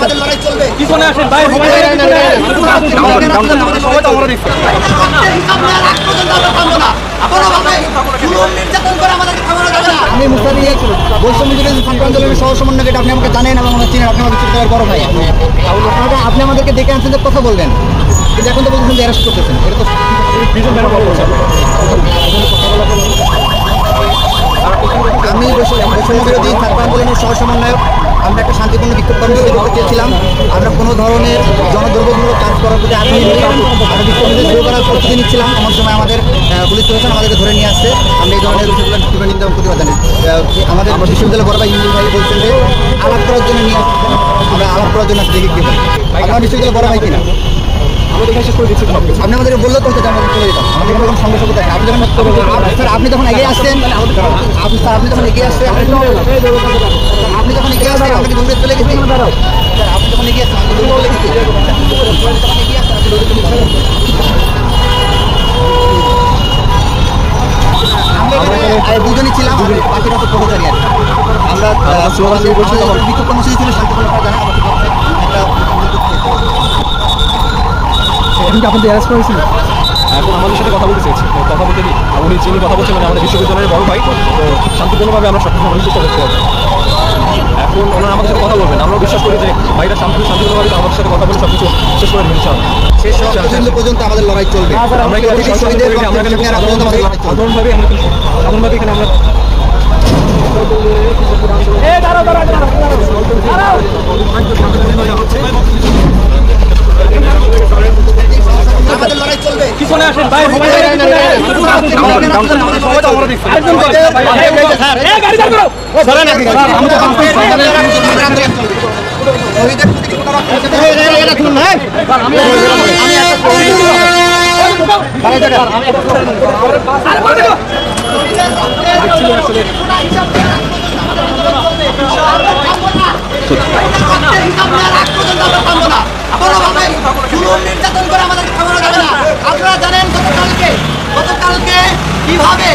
আমাদের লড়াই চলবে। পিছনে আসেন ভাই, আমি মুস্তাফি বৈষম্য বিরোধী ছাত্র আন্দোলনের সহ সমন্বয়ক, আপনি আমাকে জানেন এবং আমরা চিনেন, আপনি আমাদের বিশ্ববিদ্যালয়ের বড় ভাই। আপনি আমাদেরকে ডেকে আনছেন, কথা বলবেন, কিন্তু এখন তো বলছেন যে অ্যারেস্ট করতেছেন। এটা তো আমি বৈষম্য বিরোধী ছাত্র আন্দোলনের সহ সমন্বয়ক। আমরা একটা শান্তিপূর্ণ বিক্ষোভ কর্মসূচি করতে চেয়েছিলাম। আমরা কোনো ধরনের জনদুর্ভোগমূলক কাজ করার প্রতি আগ্রহী নেই। আমরা বিক্ষোভে শুরু করার প্রস্তুতি নিচ্ছিলাম, এমন সময় আমাদের পুলিশ প্রশাসন আমাদেরকে ধরে নিয়ে আসছে। আমরা এই ধরনের তীব্র নিন্দা এবং প্রতিবাদ জানাই। আমাদের বিশ্ববিদ্যালয় বড় ভাই ইন্দুল ভাই বলছেন যে আলাপ করার জন্য নিয়ে আসছে, আমরা আলাপ করার জন্য দেখি কি বলি। আপনার বিশ্ববিদ্যালয় বড় ভাই কিনা আপনি আমাদেরকে বললে তো হচ্ছে আমরা চলে যেতাম, আমাদের কোনো সমস্যা কোথায়। আপনি যখন স্যার আপনি যখন এগিয়ে আসছেন, আপনি যখন এগিয়ে আসছেন, আপনি যখন এগিয়ে আসছেন আমাকে দৌড়ে চলে গেছি। স্যার আপনি যখন এগিয়ে আসছেন আমাকে দৌড়ে চলে গেছি। আমরা দুজনই ছিলাম, বাকিটা তো কর্মচারী আর আমরা বিক্ষোভ কর্মসূচি ছিল শান্তিপূর্ণ জানা আপনাদের অ্যারেস্ট করেছিল। এখন আমাদের সাথে কথা বলতে চেয়েছি, কথা বলতে দিই। উনি যিনি কথা বলছেন মানে আমাদের বিশ্ববিদ্যালয়ের বড় ভাই, তো শান্তিপূর্ণভাবে আমরা সব কিছু চেষ্টা করতে হবে। এখন ওনারা আমাদের সাথে কথা বলবেন, আমরাও বিশ্বাস করি যে ভাইরা শান্তিপূর্ণভাবে আমাদের সাথে কথা বলে সব কিছু শেষ করে দিচ্ছি। শেষ পর্যন্ত আমাদের লড়াই চলবে। আমরা সাধারণভাবে এখানে আমরা আমাদের লড়াই চলবে। পিছনে আসেন ভাই, নির্যাতন করে আমাদেরকে থামানো যাবে না। আপনারা জানেন গতকালকে কিভাবে